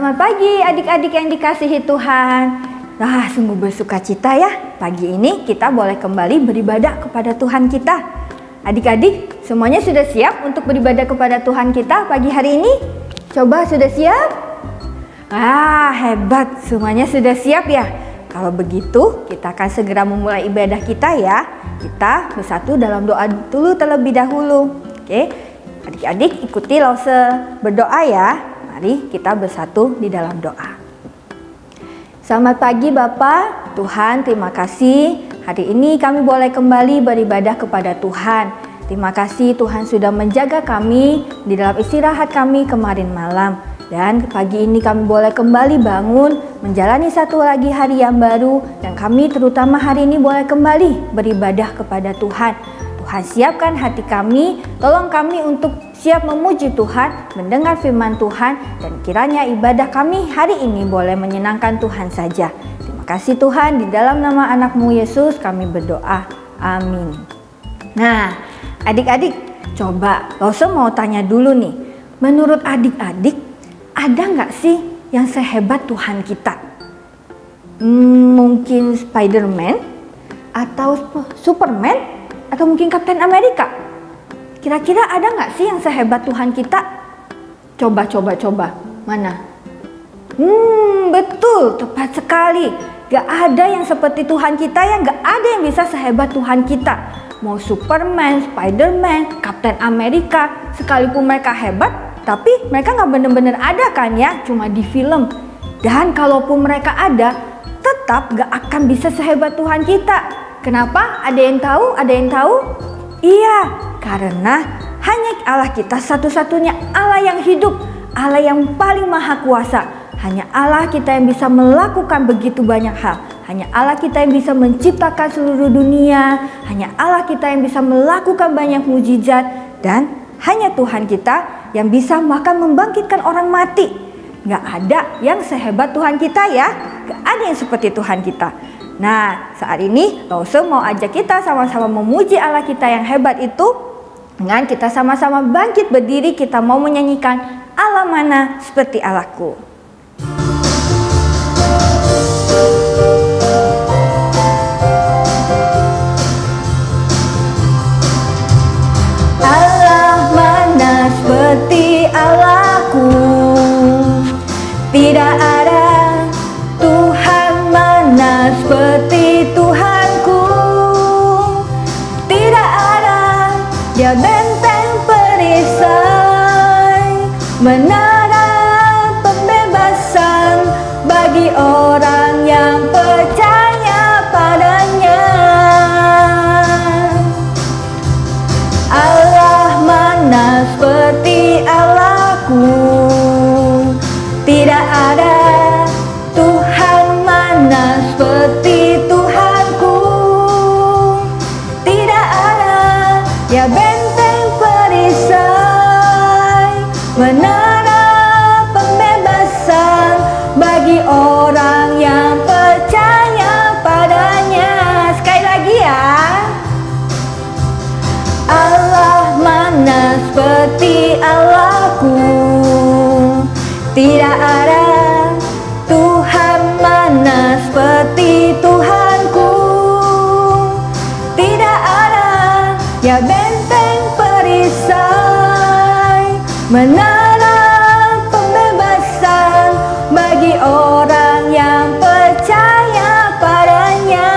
Selamat pagi adik-adik yang dikasihi Tuhan. Sungguh bersukacita ya. Pagi ini kita boleh kembali beribadah kepada Tuhan kita. Adik-adik, semuanya sudah siap untuk beribadah kepada Tuhan kita pagi hari ini? Coba sudah siap? Hebat, semuanya sudah siap ya. Kalau begitu, kita akan segera memulai ibadah kita ya. Kita bersatu dalam doa dulu terlebih dahulu. Oke, adik-adik ikuti Lause berdoa ya. Mari kita bersatu di dalam doa. Selamat pagi Bapak, Tuhan terima kasih. Hari ini kami boleh kembali beribadah kepada Tuhan. Terima kasih Tuhan sudah menjaga kami di dalam istirahat kami kemarin malam. Dan pagi ini kami boleh kembali bangun, menjalani satu lagi hari yang baru. Dan kami terutama hari ini boleh kembali beribadah kepada Tuhan. Tuhan siapkan hati kami, tolong kami untuk siap memuji Tuhan, mendengar firman Tuhan, dan kiranya ibadah kami hari ini boleh menyenangkan Tuhan saja. Terima kasih Tuhan, di dalam nama anak-Mu Yesus kami berdoa. Amin. Nah, adik-adik, coba Lause mau tanya dulu nih. Menurut adik-adik, ada nggak sih yang sehebat Tuhan kita? Mungkin Spider-Man, atau Superman, atau mungkin Kapten Amerika? Kira-kira ada nggak sih yang sehebat Tuhan kita? Coba. Mana? Betul, tepat sekali. Gak ada yang seperti Tuhan kita, yang gak ada yang bisa sehebat Tuhan kita. Mau Superman, Spider-Man, Kapten Amerika, sekalipun mereka hebat, tapi mereka gak benar-benar ada kan ya, cuma di film. Dan kalaupun mereka ada, tetap gak akan bisa sehebat Tuhan kita. Kenapa? Ada yang tahu? Ada yang tahu? Iya, karena hanya Allah kita satu-satunya Allah yang hidup, Allah yang paling maha kuasa. Hanya Allah kita yang bisa melakukan begitu banyak hal. Hanya Allah kita yang bisa menciptakan seluruh dunia. Hanya Allah kita yang bisa melakukan banyak mujizat. Dan hanya Tuhan kita yang bisa bahkan membangkitkan orang mati. Gak ada yang sehebat Tuhan kita ya. Gak ada yang seperti Tuhan kita. Nah, saat ini Lause mau ajak kita sama-sama memuji Allah kita yang hebat itu. Dengan kita sama-sama bangkit berdiri, kita mau menyanyikan Allah mana seperti Allahku. Allah mana seperti Allahku, tidak ada Tuhan mana seperti Tuhanku. Tidak ada, Dia benteng perisai, menara pembebasan bagi orang yang percaya padanya. Allah mana seperti Allahku, tidak ada Tuhan mana seperti Tuhanku. Tidak ada, Dia benteng perisai, menara pembebasan bagi orang yang percaya padanya. Sekali lagi ya. Allah mana seperti Allahku, tidak ada Tuhan mana seperti Tuhanku. Tidak ada, Dia benteng perisai, menara pembebasan bagi orang yang percaya padanya.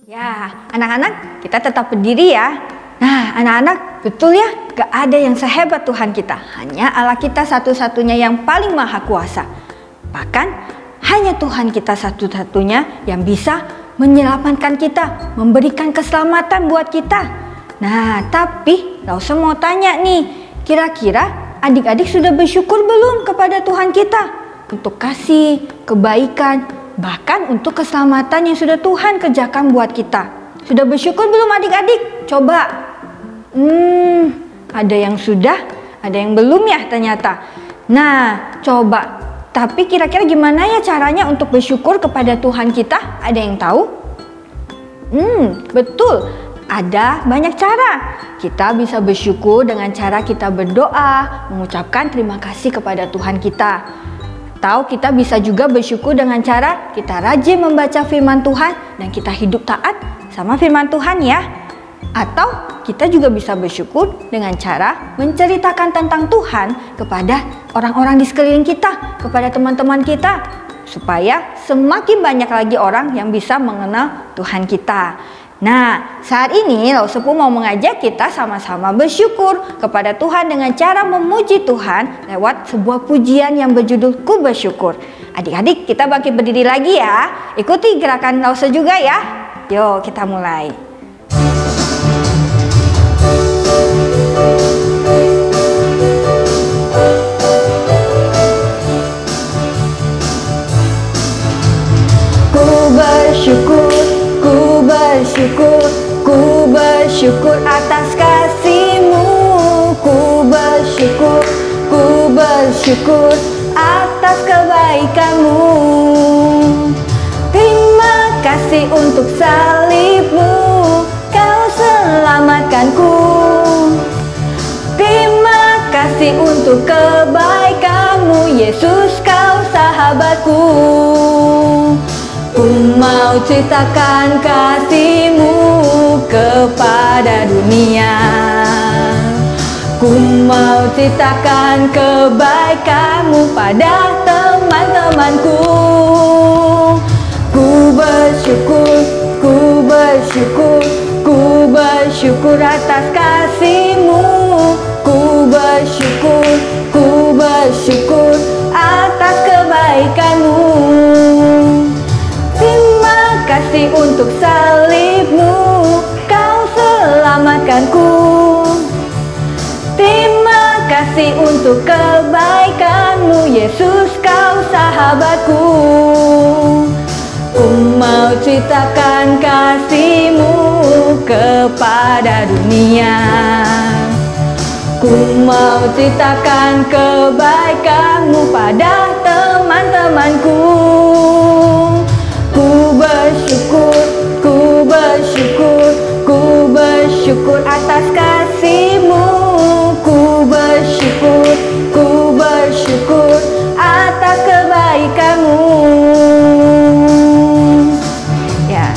Ya, anak-anak, kita tetap berdiri ya. Nah, anak-anak, betul ya, gak ada yang sehebat Tuhan kita. Hanya Allah kita satu-satunya yang paling maha kuasa. Bahkan, hanya Tuhan kita satu-satunya yang bisa menyelamatkan kita, memberikan keselamatan buat kita. Nah, tapi Lause mau tanya nih, kira-kira adik-adik sudah bersyukur belum kepada Tuhan kita? Untuk kasih, kebaikan, bahkan untuk keselamatan yang sudah Tuhan kerjakan buat kita. Sudah bersyukur belum adik-adik? Coba. Ada yang sudah, ada yang belum ya ternyata. Nah, coba. Tapi kira-kira gimana ya caranya untuk bersyukur kepada Tuhan kita? Ada yang tahu? Betul. ada banyak cara. Kita bisa bersyukur dengan cara kita berdoa, mengucapkan terima kasih kepada Tuhan kita. Atau kita bisa juga bersyukur dengan cara kita rajin membaca firman Tuhan dan kita hidup taat sama firman Tuhan ya. Atau kita juga bisa bersyukur dengan cara menceritakan tentang Tuhan kepada orang-orang di sekeliling kita, kepada teman-teman kita, supaya semakin banyak lagi orang yang bisa mengenal Tuhan kita. Nah, saat ini Lau Sepuh mau mengajak kita sama-sama bersyukur kepada Tuhan dengan cara memuji Tuhan lewat sebuah pujian yang berjudul Ku Bersyukur. Adik-adik, kita bangkit berdiri lagi ya. Ikuti gerakan Lau Se juga ya. Yuk, kita mulai. Ku bersyukur, ku bersyukur, ku bersyukur atas kasih-Mu. Ku bersyukur, ku bersyukur atas kebaikan-Mu. Terima kasih untuk salib-Mu, Kau selamatkanku. Terima kasih untuk kebaikan-Mu, Yesus Kau sahabatku. Ku mau ceritakan kasih-Mu kepada dunia. Ku mau ceritakan kebaikan-Mu pada teman-temanku. Ku bersyukur, ku bersyukur, ku bersyukur atas kasih-Mu. Ku bersyukur, ku bersyukur atas kebaikan-Mu. Terima kasih untuk salib-Mu, Kau selamatkanku. Terima kasih untuk kebaikan-Mu, Yesus Kau sahabatku. Ku mau ceritakan kasih-Mu kepada dunia. Ku mau ceritakan kebaikan-Mu pada teman-temanku. Ku bersyukur, ku bersyukur, ku bersyukur atas kasih-Mu. Ku bersyukur, ku bersyukur atas kebaikan-Mu. Ya,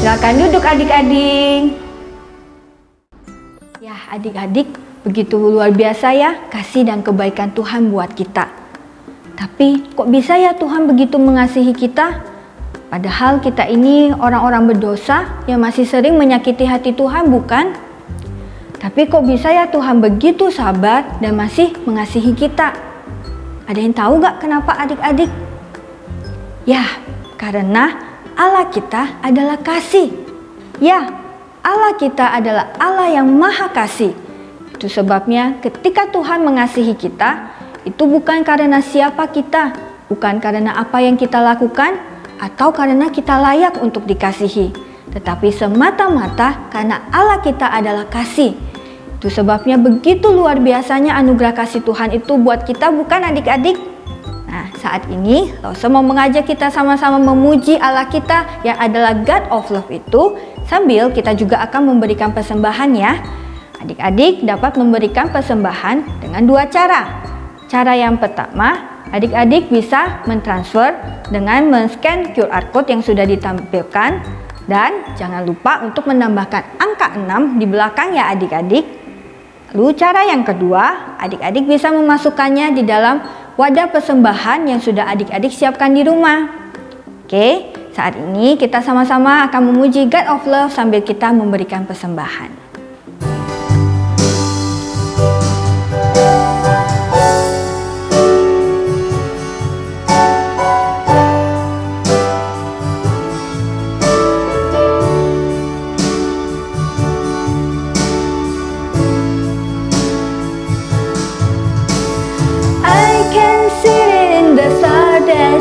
silakan duduk adik-adik. Ya, adik-adik, begitu luar biasa ya kasih dan kebaikan Tuhan buat kita. Tapi kok bisa ya Tuhan begitu mengasihi kita? Padahal kita ini orang-orang berdosa yang masih sering menyakiti hati Tuhan, bukan? Tapi kok bisa ya Tuhan begitu sabar dan masih mengasihi kita? Ada yang tahu gak kenapa adik-adik? Ya, karena Allah kita adalah kasih. Ya, Allah kita adalah Allah yang maha kasih. Itu sebabnya ketika Tuhan mengasihi kita, itu bukan karena siapa kita, bukan karena apa yang kita lakukan, atau karena kita layak untuk dikasihi, tetapi semata-mata karena Allah kita adalah kasih. Itu sebabnya begitu luar biasanya anugerah kasih Tuhan itu buat kita, bukan adik-adik? Nah, saat ini Lau Se mau mengajak kita sama-sama memuji Allah kita yang adalah God of Love itu, sambil kita juga akan memberikan persembahan ya. Adik-adik dapat memberikan persembahan dengan dua cara. Cara yang pertama, adik-adik bisa mentransfer dengan men-scan QR code yang sudah ditampilkan, dan jangan lupa untuk menambahkan angka 6 di belakang ya adik-adik. Lalu cara yang kedua, adik-adik bisa memasukkannya di dalam wadah persembahan yang sudah adik-adik siapkan di rumah. Oke, saat ini kita sama-sama akan memuji God of Love sambil kita memberikan persembahan.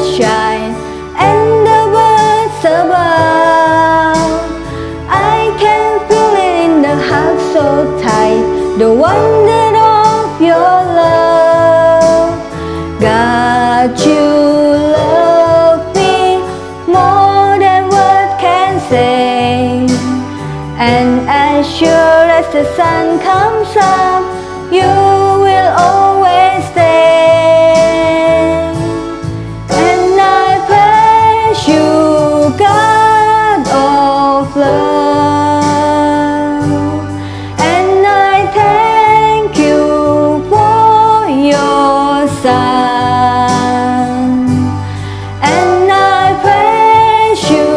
Shine and the birds above. I can feel it in the heart so tight, the wonder of your love. God, you love me more than words can say, And as sure as the sun comes up, you will always stay. And I praise you, God of love. And I thank you for your Son. And I praise you,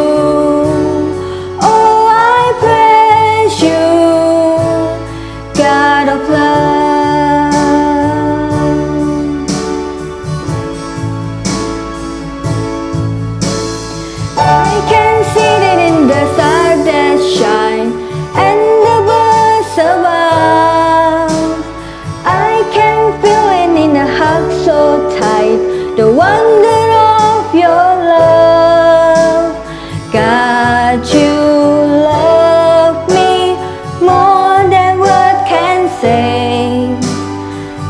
oh I praise you, God of love. I can see it in the stars that shine and the birds above. I can feel it in a hug so tight, the wonder of your love. God, you love me more than words can say.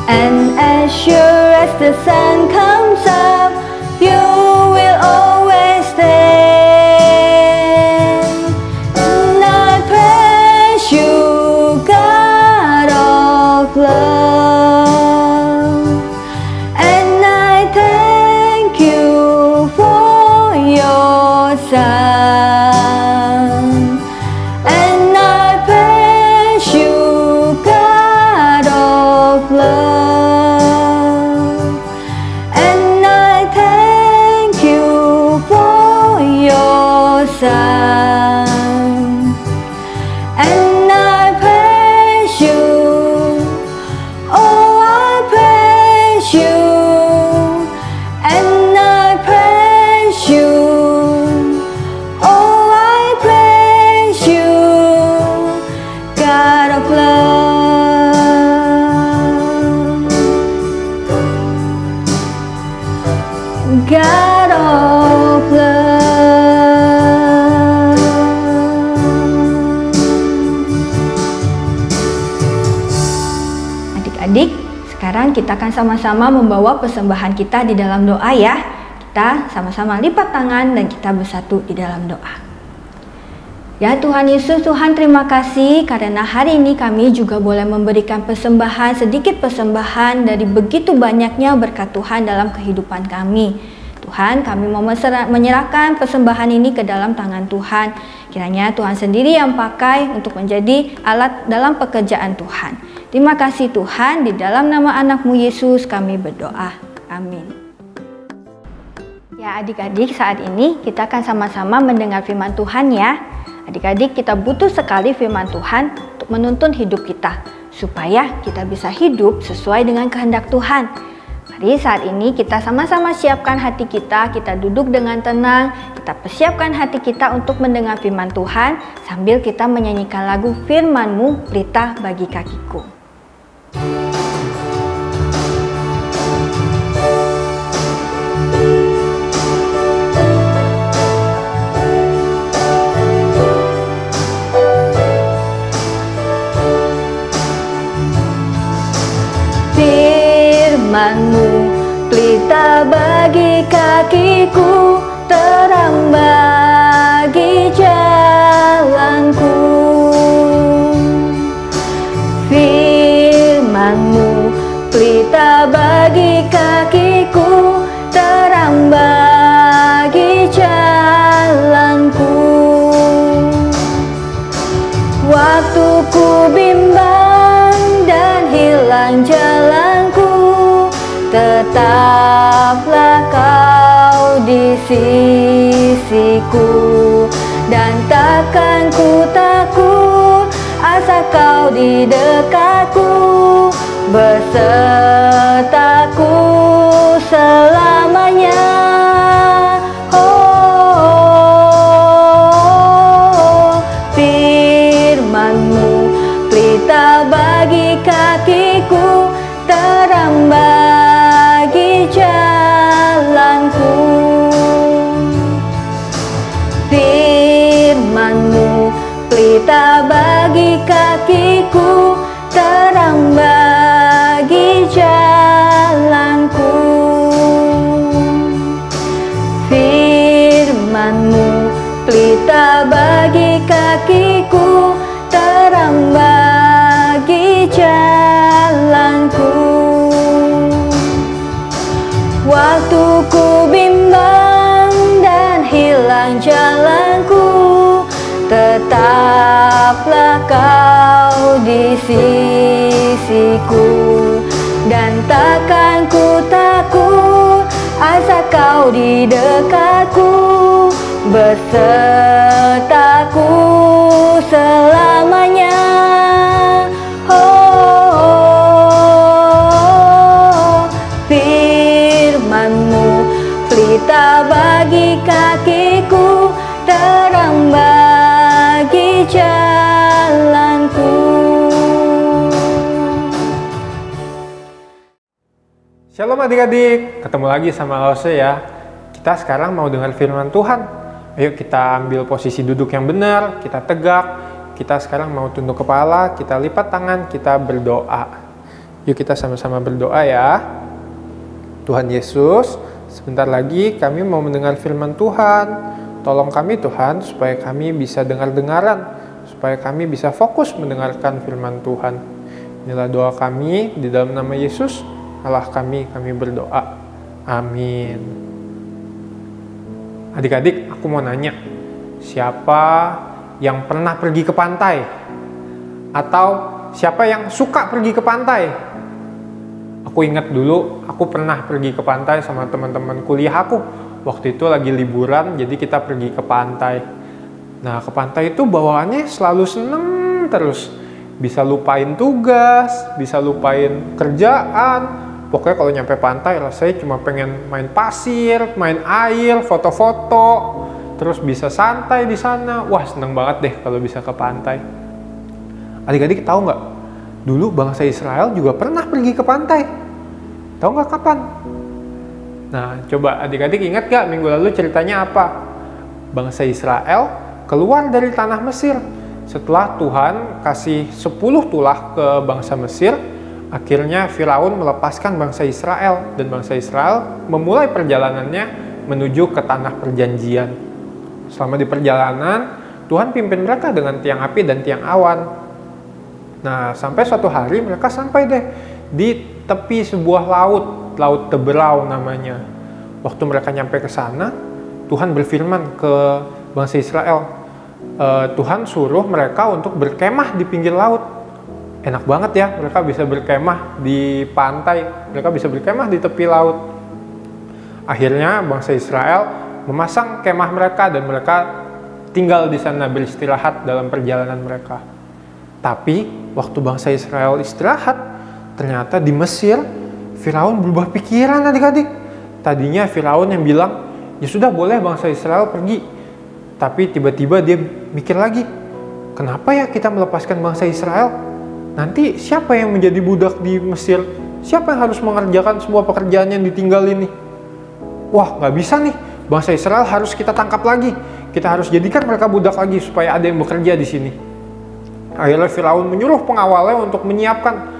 And as sure as the sun comes up, you will always stay. And I praise you, God of love. And I thank you for your Son. And I praise you, God of love. And I thank you for your Son. And I praise you, oh I praise you. And I praise you, oh I praise you, God of love. God of love. Adik-adik, sekarang kita akan sama-sama membawa persembahan kita di dalam doa ya. Kita sama-sama lipat tangan dan kita bersatu di dalam doa. Ya Tuhan Yesus, Tuhan terima kasih karena hari ini kami juga boleh memberikan persembahan, sedikit persembahan dari begitu banyaknya berkat Tuhan dalam kehidupan kami. Tuhan, kami mau menyerahkan persembahan ini ke dalam tangan Tuhan. Kiranya Tuhan sendiri yang pakai untuk menjadi alat dalam pekerjaan Tuhan. Terima kasih Tuhan, di dalam nama anak-Mu Yesus kami berdoa. Amin. Ya adik-adik, saat ini kita akan sama-sama mendengar firman Tuhan ya. Adik-adik, kita butuh sekali firman Tuhan untuk menuntun hidup kita, supaya kita bisa hidup sesuai dengan kehendak Tuhan. Mari saat ini kita sama-sama siapkan hati kita duduk dengan tenang, kita persiapkan hati kita untuk mendengar firman Tuhan, sambil kita menyanyikan lagu Firman-Mu, Pelita bagi kakiku. Firman-Mu, pelita bagi kakiku, terang bagi jalanku. Firman-Mu, pelita bagi kakiku, terang bagi jalanku. Waktu ku bimbang dan hilang jalanku, tetaplah Kau di sisiku, dan takkan ku takut asal Kau di dekatku, besertaku selamanya. Oh, Firman-Mu, pelita bagi kakiku, terang bagi jalanku. Firman-Mu, pelita bagi kakiku, terang bagi jalanku. kakiku, dan takkan ku takut asal kau di dekatku, besertaku selamanya. Oh, firman-Mu pelita bagi kakiku, terang bagi jalanku. Shalom adik-adik, ketemu lagi sama Lause ya. Kita sekarang mau dengar firman Tuhan. Ayo kita ambil posisi duduk yang benar, kita tegak. Kita sekarang mau tunduk kepala, kita lipat tangan, kita berdoa. Yuk kita sama-sama berdoa ya. Tuhan Yesus, sebentar lagi kami mau mendengar firman Tuhan. Tolong kami Tuhan, supaya kami bisa dengar-dengaran, supaya kami bisa fokus mendengarkan firman Tuhan. Inilah doa kami di dalam nama Yesus, Allah kami berdoa. Amin. Adik-adik, aku mau nanya, siapa yang pernah pergi ke pantai? Atau siapa yang suka pergi ke pantai? Aku ingat dulu, aku pernah pergi ke pantai sama teman-teman kuliah aku. Waktu itu lagi liburan, jadi kita pergi ke pantai. Nah, ke pantai itu bawaannya selalu seneng terus. Bisa lupain tugas, bisa lupain kerjaan. Pokoknya kalau nyampe pantai, rasanya cuma pengen main pasir, main air, foto-foto, terus bisa santai di sana. Wah, seneng banget deh kalau bisa ke pantai. Adik-adik tahu nggak? Dulu bangsa Israel juga pernah pergi ke pantai. Tahu nggak kapan? Nah, coba adik-adik ingat nggak minggu lalu ceritanya apa? Bangsa Israel keluar dari tanah Mesir. Setelah Tuhan kasih 10 tulah ke bangsa Mesir, akhirnya Firaun melepaskan bangsa Israel, dan bangsa Israel memulai perjalanannya menuju ke tanah perjanjian. Selama di perjalanan, Tuhan pimpin mereka dengan tiang api dan tiang awan. Nah, sampai suatu hari mereka sampai deh di tepi sebuah laut, Laut Teberau namanya. Waktu mereka nyampe ke sana, Tuhan berfirman ke bangsa Israel, Tuhan suruh mereka untuk berkemah di pinggir laut. Enak banget ya, mereka bisa berkemah di pantai, mereka bisa berkemah di tepi laut. Akhirnya bangsa Israel memasang kemah mereka dan mereka tinggal di sana beristirahat dalam perjalanan mereka. Tapi waktu bangsa Israel istirahat, ternyata di Mesir Firaun berubah pikiran adik-adik. Tadinya Firaun yang bilang, ya sudah boleh bangsa Israel pergi. Tapi tiba-tiba dia mikir lagi, kenapa ya kita melepaskan bangsa Israel? Nanti siapa yang menjadi budak di Mesir? Siapa yang harus mengerjakan semua pekerjaan yang ditinggal ini? Wah, nggak bisa nih. Bangsa Israel harus kita tangkap lagi. Kita harus jadikan mereka budak lagi supaya ada yang bekerja di sini. Akhirnya Firaun menyuruh pengawalnya untuk menyiapkan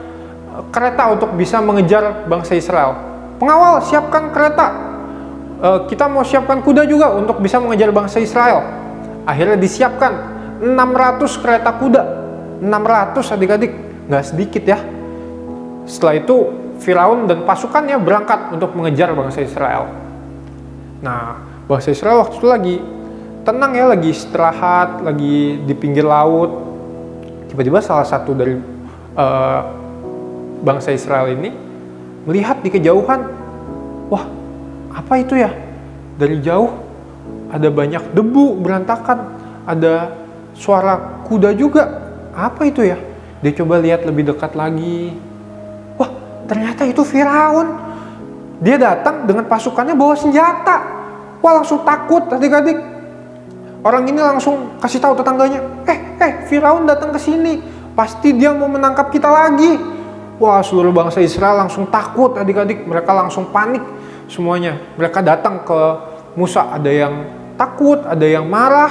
kereta untuk bisa mengejar bangsa Israel. Pengawal, siapkan kereta. Kita mau siapkan kuda juga untuk bisa mengejar bangsa Israel. Akhirnya disiapkan 600 kereta kuda. 600 adik-adik, nggak sedikit ya. Setelah itu Firaun dan pasukannya berangkat untuk mengejar bangsa Israel. Nah, bangsa Israel waktu itu lagi tenang ya, lagi istirahat, lagi di pinggir laut. Tiba-tiba salah satu dari bangsa Israel ini melihat di kejauhan, wah, apa itu ya? Dari jauh ada banyak debu berantakan, ada suara kuda juga. Apa itu ya? Dia coba lihat lebih dekat lagi. Wah, ternyata itu Firaun. Dia datang dengan pasukannya bawa senjata. Wah, langsung takut adik-adik. Orang ini langsung kasih tahu tetangganya, Firaun datang ke sini. Pasti dia mau menangkap kita lagi. Wah, seluruh bangsa Israel langsung takut adik-adik. Mereka langsung panik semuanya. Mereka datang ke Musa. Ada yang takut, ada yang marah.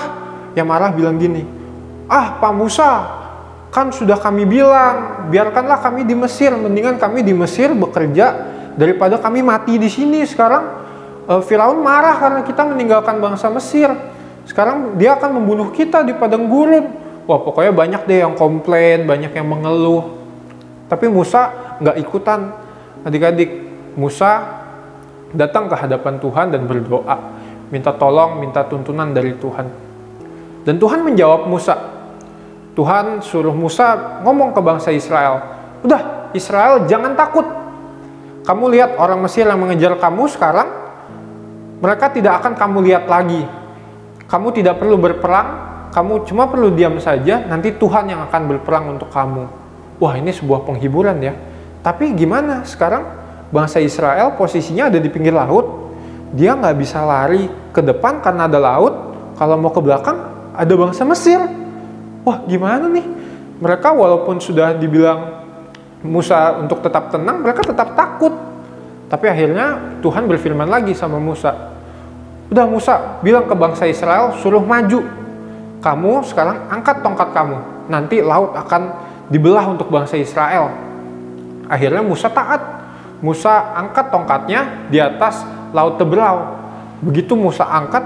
Yang marah bilang gini, Pak Musa, kan sudah kami bilang, biarkanlah kami di Mesir, mendingan kami di Mesir bekerja daripada kami mati di sini. Sekarang Firaun marah karena kita meninggalkan bangsa Mesir. Sekarang dia akan membunuh kita di padang gurun. Wah, pokoknya banyak deh yang komplain, banyak yang mengeluh. Tapi Musa nggak ikutan. Adik-adik, Musa datang ke hadapan Tuhan dan berdoa, minta tolong, minta tuntunan dari Tuhan. Dan Tuhan menjawab Musa. Tuhan suruh Musa ngomong ke bangsa Israel, udah, Israel, jangan takut. Kamu lihat orang Mesir yang mengejar kamu sekarang, mereka tidak akan kamu lihat lagi. Kamu tidak perlu berperang, kamu cuma perlu diam saja, nanti Tuhan yang akan berperang untuk kamu. Wah, ini sebuah penghiburan ya. Tapi gimana sekarang? Bangsa Israel posisinya ada di pinggir laut. Dia nggak bisa lari ke depan karena ada laut. Kalau mau ke belakang, ada bangsa Mesir. Wah, gimana nih? Mereka walaupun sudah dibilang Musa untuk tetap tenang, mereka tetap takut. Tapi akhirnya Tuhan berfirman lagi sama Musa. Udah Musa, bilang ke bangsa Israel, suruh maju. Kamu sekarang angkat tongkat kamu. Nanti laut akan dibelah untuk bangsa Israel. Akhirnya Musa taat. Musa angkat tongkatnya di atas Laut Teberau. Begitu Musa angkat,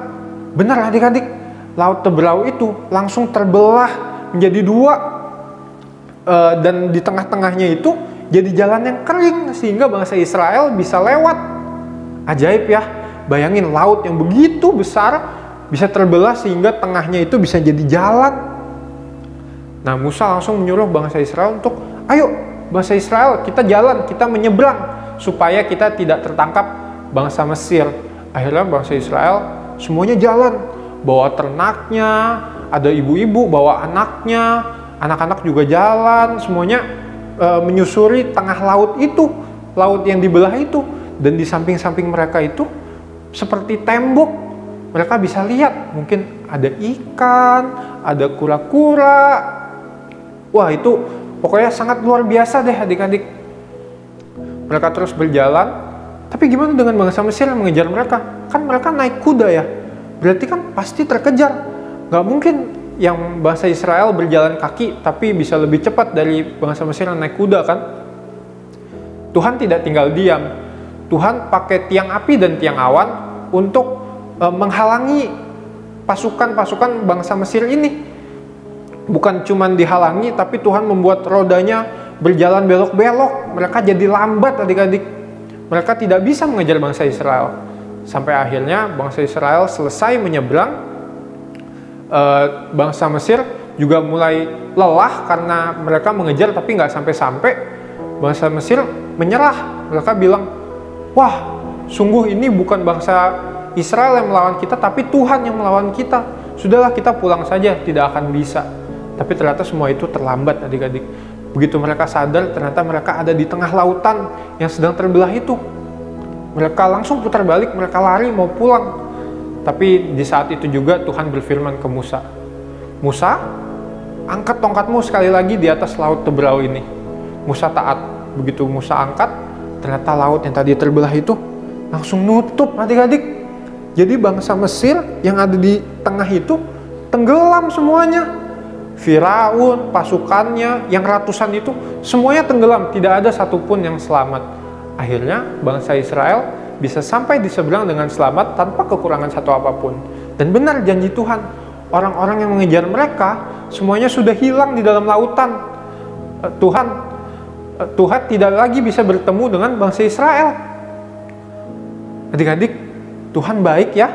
benar adik-adik, Laut Teberau itu langsung terbelah menjadi dua. Dan di tengah-tengahnya itu jadi jalan yang kering sehingga bangsa Israel bisa lewat. Ajaib ya, bayangin laut yang begitu besar bisa terbelah sehingga tengahnya itu bisa jadi jalan. Nah, Musa langsung menyuruh bangsa Israel untuk, ayo bangsa Israel, kita jalan, kita menyeberang supaya kita tidak tertangkap bangsa Mesir. Akhirnya bangsa Israel semuanya jalan, bawa ternaknya, ada ibu-ibu bawa anaknya, anak-anak juga jalan, semuanya menyusuri tengah laut itu, laut yang dibelah itu. Dan di samping-samping mereka itu seperti tembok. Mereka bisa lihat, mungkin ada ikan, ada kura-kura. Wah, itu pokoknya sangat luar biasa deh adik-adik. Mereka terus berjalan. Tapi gimana dengan bangsa Mesir yang mengejar mereka? Kan mereka naik kuda ya. Berarti kan pasti terkejar. Gak mungkin yang bangsa Israel berjalan kaki tapi bisa lebih cepat dari bangsa Mesir yang naik kuda kan? Tuhan tidak tinggal diam. Tuhan pakai tiang api dan tiang awan untuk menghalangi pasukan-pasukan bangsa Mesir ini. Bukan cuma dihalangi, tapi Tuhan membuat rodanya berjalan belok-belok. Mereka jadi lambat adik-adik. Mereka tidak bisa mengejar bangsa Israel. Sampai akhirnya bangsa Israel selesai menyeberang. Bangsa Mesir juga mulai lelah karena mereka mengejar tapi nggak sampai-sampai. Bangsa Mesir menyerah. Mereka bilang, wah, sungguh ini bukan bangsa Israel yang melawan kita, tapi Tuhan yang melawan kita. Sudahlah, kita pulang saja, tidak akan bisa. Tapi ternyata semua itu terlambat adik-adik. Begitu mereka sadar, ternyata mereka ada di tengah lautan yang sedang terbelah itu. Mereka langsung putar balik, mereka lari mau pulang. Tapi di saat itu juga Tuhan berfirman ke Musa. Musa, angkat tongkatmu sekali lagi di atas Laut Teberau ini. Musa taat. Begitu Musa angkat, ternyata laut yang tadi terbelah itu langsung nutup adik-adik. Jadi bangsa Mesir yang ada di tengah itu tenggelam semuanya. Firaun, pasukannya yang ratusan itu semuanya tenggelam, tidak ada satupun yang selamat. Akhirnya bangsa Israel bisa sampai di seberang dengan selamat tanpa kekurangan satu apapun. Dan benar janji Tuhan, orang-orang yang mengejar mereka semuanya sudah hilang di dalam lautan. Tuhan tidak lagi bisa bertemu dengan bangsa Israel. Adik-adik, Tuhan baik ya.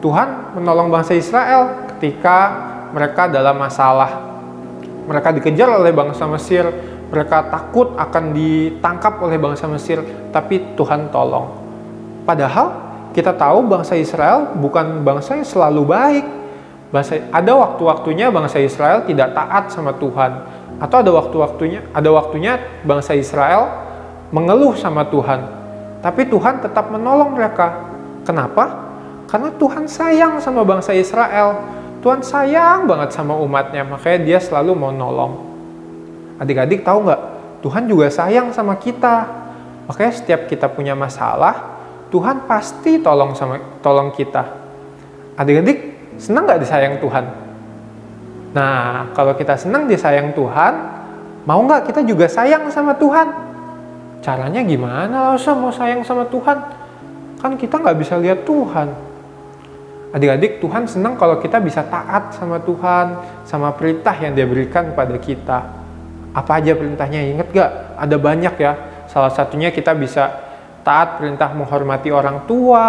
Tuhan menolong bangsa Israel ketika mereka dalam masalah. Mereka dikejar oleh bangsa Mesir, mereka takut akan ditangkap oleh bangsa Mesir, tapi Tuhan tolong. Padahal kita tahu bangsa Israel bukan bangsa yang selalu baik. Ada waktu-waktunya bangsa Israel tidak taat sama Tuhan. Atau ada waktunya bangsa Israel mengeluh sama Tuhan. Tapi Tuhan tetap menolong mereka. Kenapa? Karena Tuhan sayang sama bangsa Israel. Tuhan sayang banget sama umatnya, makanya dia selalu mau nolong. Adik-adik tahu nggak? Tuhan juga sayang sama kita. Makanya setiap kita punya masalah, Tuhan pasti tolong kita. Adik-adik senang nggak disayang Tuhan? Nah, kalau kita senang disayang Tuhan, mau nggak kita juga sayang sama Tuhan? Caranya gimana lah, mau sayang sama Tuhan? Kan kita nggak bisa lihat Tuhan. Adik-adik, Tuhan senang kalau kita bisa taat sama Tuhan, sama perintah yang Dia berikan pada kita. Apa aja perintahnya? Ingat gak? Ada banyak ya. Salah satunya kita bisa taat perintah menghormati orang tua,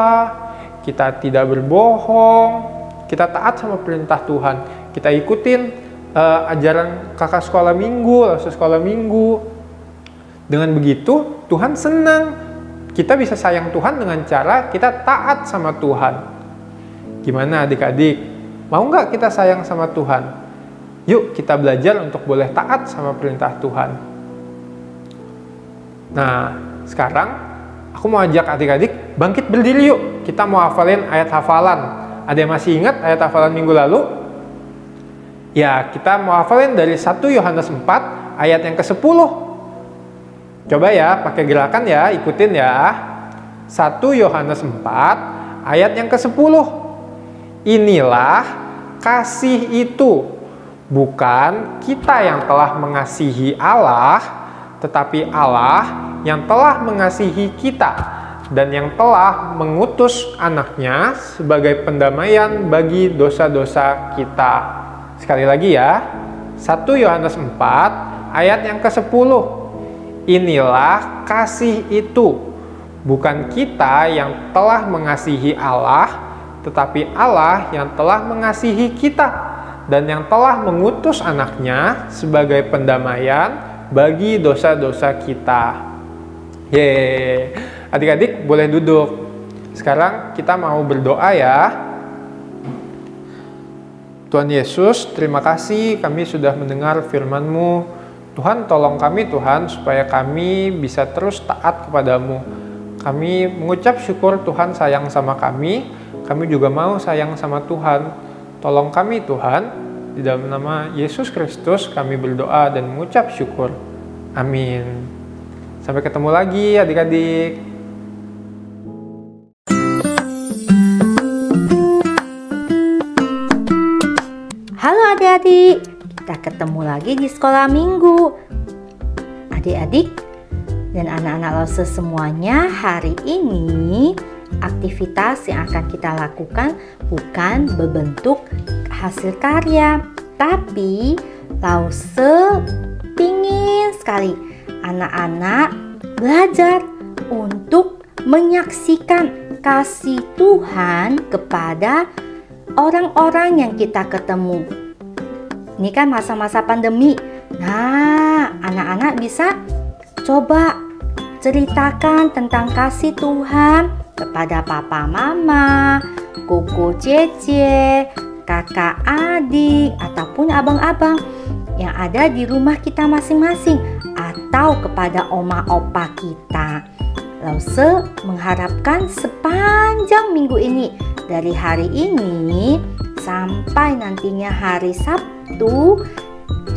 kita tidak berbohong, kita taat sama perintah Tuhan. Kita ikutin ajaran kakak sekolah minggu, sekolah minggu. Dengan begitu Tuhan senang. Kita bisa sayang Tuhan dengan cara kita taat sama Tuhan. Gimana adik-adik? Mau nggak kita sayang sama Tuhan? Yuk kita belajar untuk boleh taat sama perintah Tuhan. Nah, sekarang aku mau ajak adik-adik bangkit berdiri yuk. Kita mau hafalin ayat hafalan. Ada yang masih ingat ayat hafalan minggu lalu? Ya, kita mau hafalin dari 1 Yohanes 4 ayat yang ke-10. Coba ya, pakai gerakan ya, ikutin ya. 1 Yohanes 4 ayat yang ke-10. Inilah kasih itu, bukan kita yang telah mengasihi Allah, tetapi Allah yang telah mengasihi kita dan yang telah mengutus anaknya sebagai pendamaian bagi dosa-dosa kita. Sekali lagi ya, 1 Yohanes 4 ayat yang ke-10. Inilah kasih itu, bukan kita yang telah mengasihi Allah, tetapi Allah yang telah mengasihi kita dan yang telah mengutus anaknya sebagai pendamaian bagi dosa-dosa kita. Yeay, adik-adik boleh duduk. Sekarang kita mau berdoa ya. Tuhan Yesus, terima kasih kami sudah mendengar firman-Mu. Tuhan, tolong kami Tuhan, supaya kami bisa terus taat kepadamu. Kami mengucap syukur Tuhan sayang sama kami juga mau sayang sama Tuhan. Tolong kami Tuhan, di dalam nama Yesus Kristus kami berdoa dan mengucap syukur. Amin. Sampai ketemu lagi adik-adik. Halo adik-adik, kita ketemu lagi di sekolah minggu. Adik-adik dan anak-anak Lause semuanya, hari ini aktivitas yang akan kita lakukan bukan berbentuk hasil karya, tapi Lause pingin sekali anak-anak belajar untuk menyaksikan kasih Tuhan kepada orang-orang yang kita ketemu. Ini kan masa-masa pandemi. Nah, anak-anak bisa coba ceritakan tentang kasih Tuhan kepada papa mama, koko cece, kakak adik, ataupun abang-abang yang ada di rumah kita masing-masing, atau kepada oma opa kita. Lause mengharapkan sepanjang minggu ini, dari hari ini sampai nantinya hari Sabtu,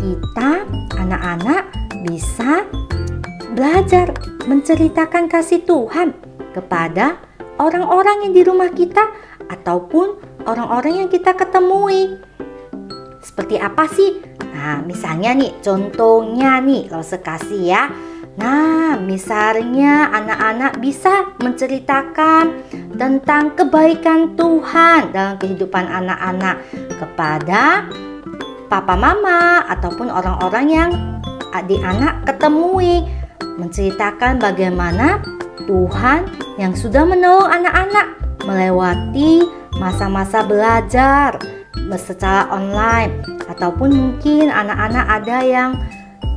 kita anak-anak bisa belajar menceritakan kasih Tuhan kepada orang-orang yang di rumah kita ataupun orang-orang yang kita ketemui. Seperti apa sih? Nah, misalnya nih, contohnya nih, Lause kasih ya. Nah, misalnya anak-anak bisa menceritakan tentang kebaikan Tuhan dalam kehidupan anak-anak kepada papa mama ataupun orang-orang yang adik anak ketemui. Menceritakan bagaimana Tuhan yang sudah menolong anak-anak melewati masa-masa belajar secara online, ataupun mungkin anak-anak ada yang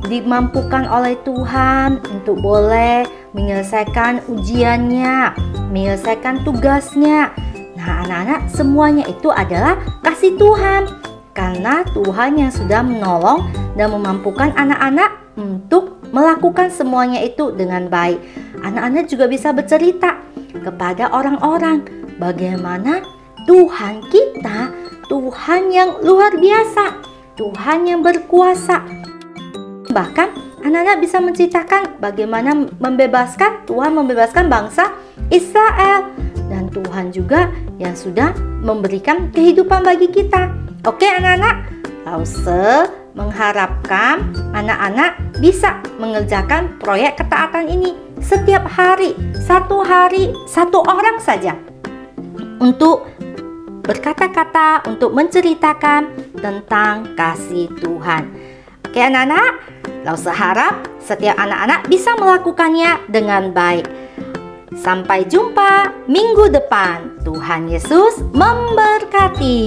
dimampukan oleh Tuhan untuk boleh menyelesaikan ujiannya, menyelesaikan tugasnya. Nah, anak-anak semuanya itu adalah kasih Tuhan, karena Tuhan yang sudah menolong dan memampukan anak-anak untuk melakukan semuanya itu dengan baik. Anak-anak juga bisa bercerita kepada orang-orang bagaimana Tuhan kita, Tuhan yang luar biasa, Tuhan yang berkuasa. Bahkan anak-anak bisa menceritakan bagaimana Tuhan membebaskan bangsa Israel, dan Tuhan juga yang sudah memberikan kehidupan bagi kita. Oke anak-anak, Lause mengharapkan anak-anak bisa mengerjakan proyek ketaatan ini setiap hari, satu orang saja, untuk berkata-kata, untuk menceritakan tentang kasih Tuhan. Oke anak-anak, Lause harap setiap anak-anak bisa melakukannya dengan baik. Sampai jumpa minggu depan. Tuhan Yesus memberkati.